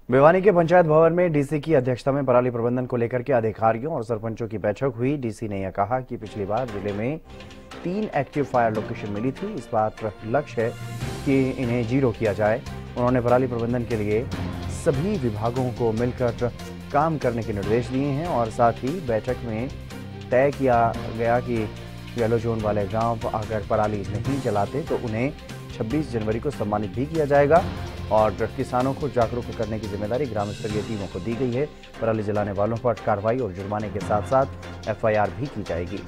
भिवानी के पंचायत भवन में डीसी की अध्यक्षता में पराली प्रबंधन को लेकर के अधिकारियों और सरपंचों की बैठक हुई। डीसी ने यह कहा कि पिछली बार जिले में 3 एक्टिव फायर लोकेशन मिली थी। इस बार लक्ष्य है कि इन्हें 0 किया जाए। उन्होंने पराली प्रबंधन के लिए सभी विभागों को मिलकर काम करने के निर्देश दिए हैं और साथ ही बैठक में तय किया गया कि येलो जोन वाले गाँव अगर पराली नहीं जलाते तो उन्हें 26 जनवरी को सम्मानित भी किया जाएगा और किसानों को जागरूक करने की जिम्मेदारी ग्राम स्तरीय टीमों को दी गई है। पराली जलाने वालों पर कार्रवाई और जुर्माने के साथ साथ एफआईआर भी की जाएगी।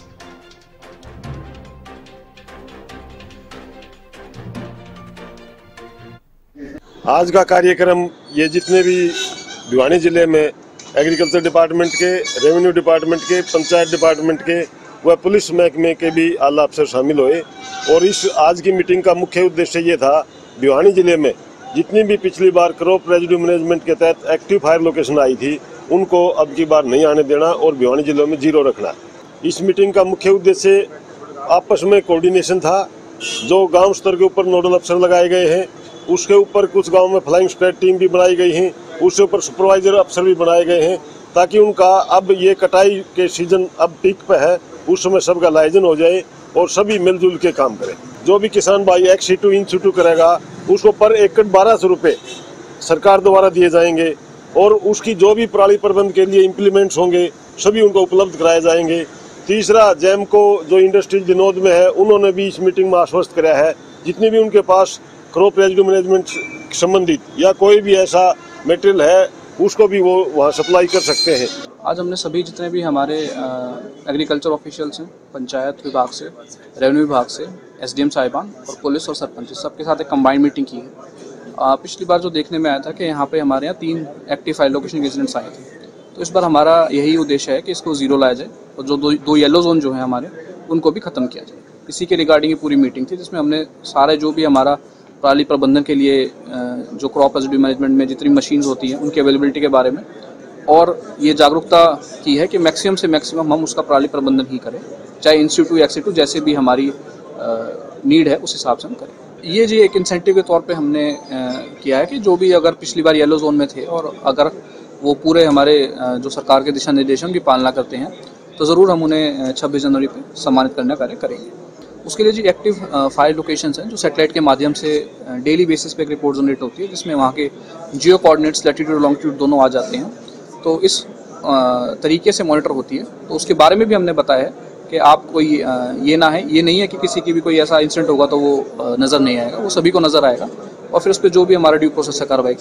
आज का कार्यक्रम ये जितने भी भिवानी जिले में एग्रीकल्चर डिपार्टमेंट के, रेवेन्यू डिपार्टमेंट के, पंचायत डिपार्टमेंट के व पुलिस महकमे के भी आला अफसर शामिल हुए और इस आज की मीटिंग का मुख्य उद्देश्य ये था भिवानी जिले में जितनी भी पिछली बार क्रॉप रेजिड्यू मैनेजमेंट के तहत एक्टिव फायर लोकेशन आई थी उनको अब की बार नहीं आने देना और भिवानी जिले में 0 रखना। इस मीटिंग का मुख्य उद्देश्य आपस में कोऑर्डिनेशन था। जो गांव स्तर के ऊपर नोडल अफसर लगाए गए हैं, उसके ऊपर कुछ गांव में फ्लाइंग स्क्वाड टीम भी बनाई गई है, उसके ऊपर सुपरवाइजर अफसर भी बनाए गए हैं ताकि उनका अब ये कटाई के सीजन अब पीक पे है, उस समय सबका लाइजन हो जाए और सभी मिलजुल के काम करें। जो भी किसान भाई एक्स-2 इन-2 करेगा उसको पर एकड़ 1200 रुपये सरकार द्वारा दिए जाएंगे और उसकी जो भी पराली प्रबंध के लिए इम्प्लीमेंट्स होंगे सभी उनको उपलब्ध कराए जाएंगे। तीसरा, जैम को जो इंडस्ट्रीज विनोद में है उन्होंने भी इस मीटिंग में आश्वस्त कराया है जितनी भी उनके पास क्रॉप रेजिड्यू मैनेजमेंट संबंधित या कोई भी ऐसा मटेरियल है उसको भी वो वहाँ सप्लाई कर सकते हैं। आज हमने सभी जितने भी हमारे एग्रीकल्चर ऑफिशियल्स हैं, पंचायत विभाग से, रेवेन्यू विभाग से, एसडीएम साहिबान और पुलिस और सरपंच सबके साथ एक कंबाइंड मीटिंग की है। पिछली बार जो देखने में आया था कि यहाँ पे हमारे यहाँ 3 एक्टिव फायर लोकेशन इंसिडेंट्स आए थे, तो इस बार हमारा यही उद्देश्य है कि इसको 0 लाया जाए और जो दो येलो जोन जो है हमारे उनको भी ख़त्म किया जाए। इसी के रिगार्डिंग ये पूरी मीटिंग थी जिसमें हमने सारे जो भी हमारा पराली प्रबंधन के लिए जो क्रॉप रेजिड्यू मैनेजमेंट में जितनी मशीन्स होती हैं उनकी अवेलेबिलिटी के बारे में और ये जागरूकता की है कि मैक्सिमम से मैक्सिमम हम उसका पराली प्रबंधन ही करें, चाहे इन-2 एक्स-2 जैसे भी हमारी नीड है उस हिसाब से हम करें। ये जी एक इंसेंटिव के तौर पे हमने किया है कि जो भी अगर पिछली बार येलो जोन में थे और अगर वो पूरे हमारे जो सरकार के दिशा निर्देशों की पालना करते हैं तो ज़रूर हम उन्हें 26 जनवरी पे सम्मानित करने का कार्य करेंगे। उसके लिए जी एक्टिव फायर लोकेशंस हैं जो सैटेलाइट के माध्यम से डेली बेसिस पे एक रिपोर्ट जनरेट होती है जिसमें वहाँ के जियो कोऑर्डिनेट्स लैटिट्यूड लॉन्गिट्यूड दोनों आ जाते हैं, तो इस तरीके से मॉनिटर होती है। तो उसके बारे में भी हमने बताया है कि आप कोई ये नहीं है कि किसी की भी कोई ऐसा इंसिडेंट होगा तो वो नज़र नहीं आएगा, वो सभी को नज़र आएगा और फिर उस पर जो भी हमारा ड्यू प्रोसेस है कार्रवाई